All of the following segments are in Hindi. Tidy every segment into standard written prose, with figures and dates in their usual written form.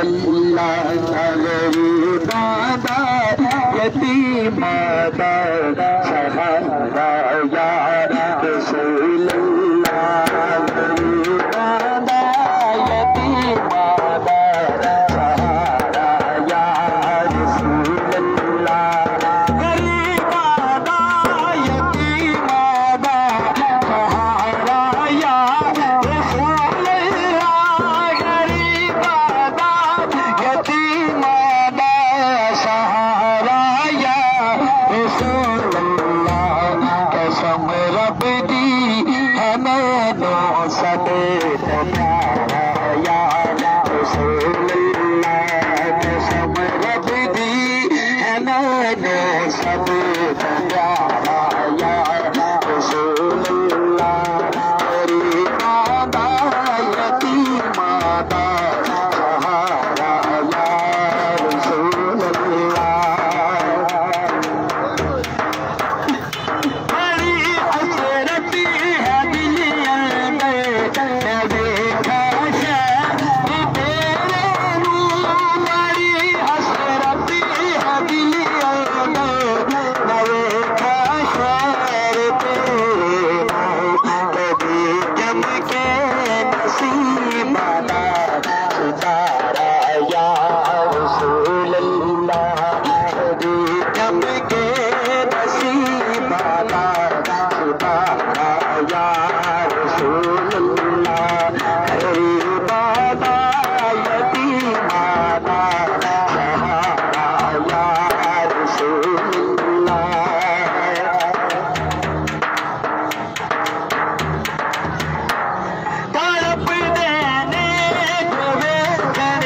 अल्लाह गरीबादा यतीमादा सहारा या रसूल अल्लाह गरीबादा यतीमादा सहारा या रसूल अल्लाह गरीबादा यतीमादा सहारा या रसूल अल्लाह गरीबादा यतीमादा सहारा या रसूल अल्लाह कसम रब दी हमें दो सदे प्यारा या रसूल अल्लाह कसम रब दी हमें दो सदे प्यारा या रसूल अल्लाह गरीबादा यतीमादा सहारा या रसूल अल्लाह बड़ी हसरती है दिल अंदर नबी का शहर तेरे नूर बड़ी हसरती है दिल अंदर नबी का शहर तेरे कभी जम के नसीबाना सितारा या रसूल अल्लाह कभी जम के नसीबाना सितारा या रसूल अल्लाह गरीबादा यतीमादा सहारा या रसूल अल्लाह तड़प देने को वे कर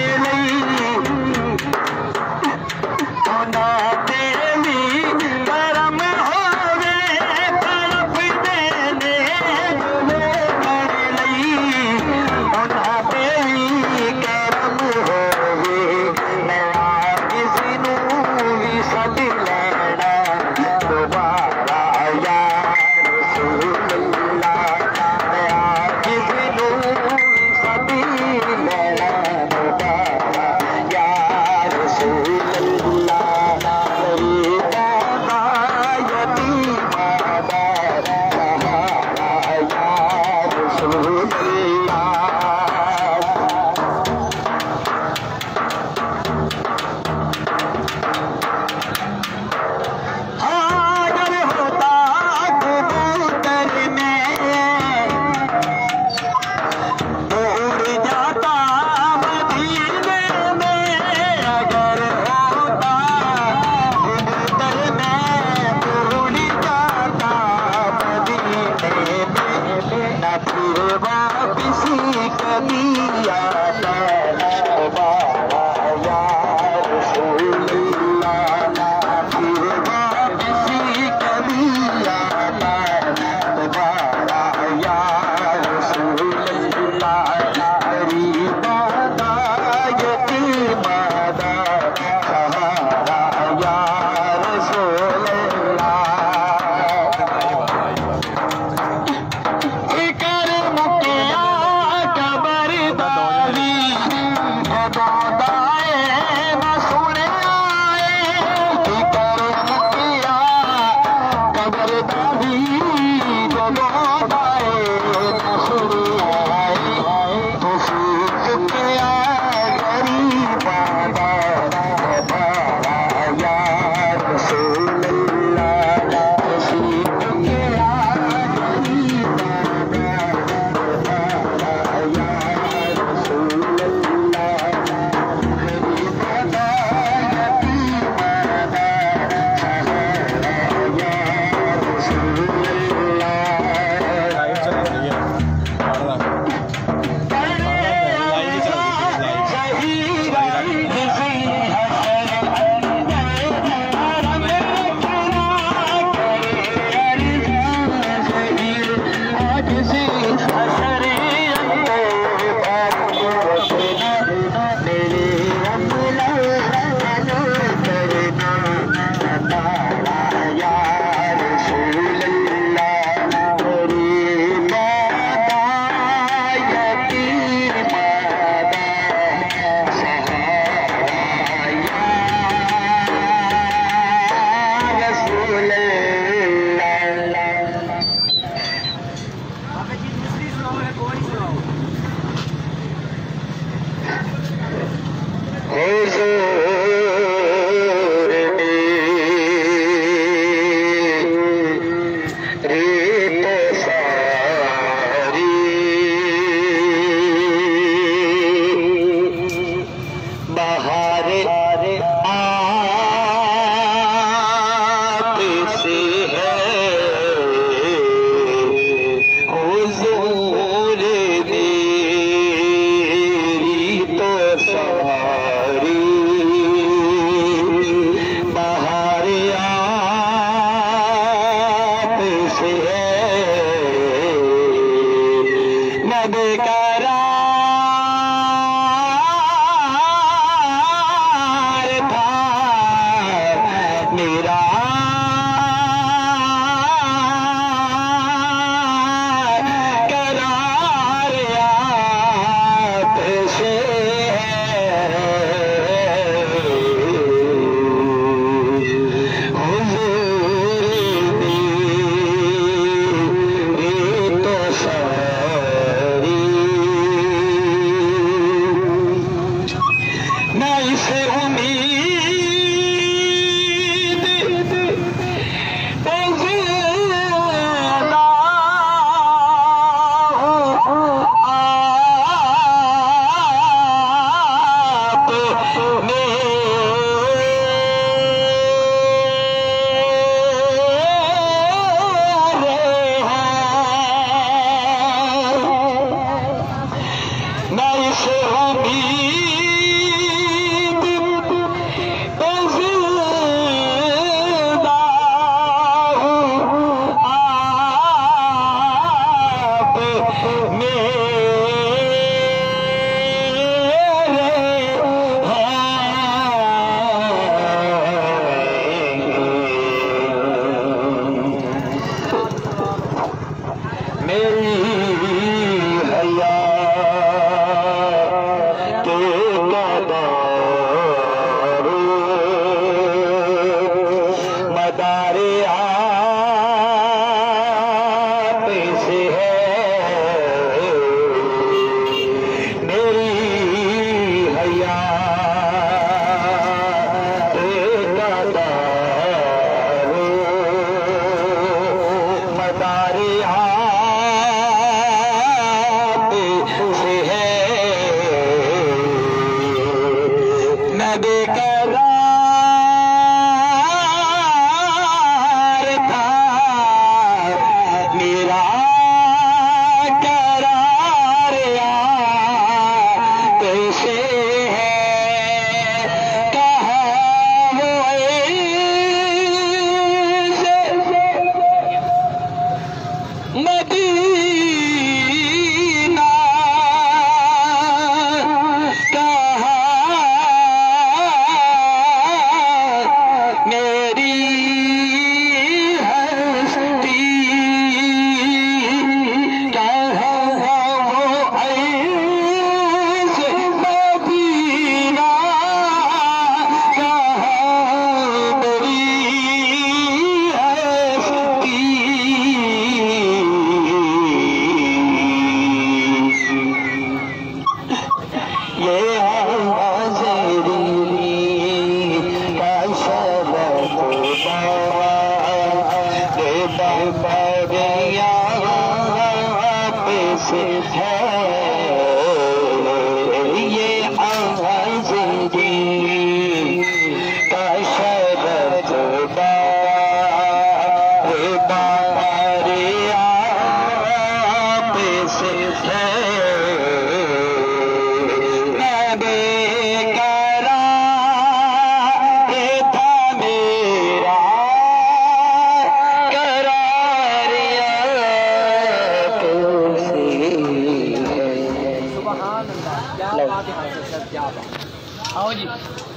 आओ जी,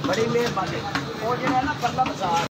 बड़ी मेहरबानी।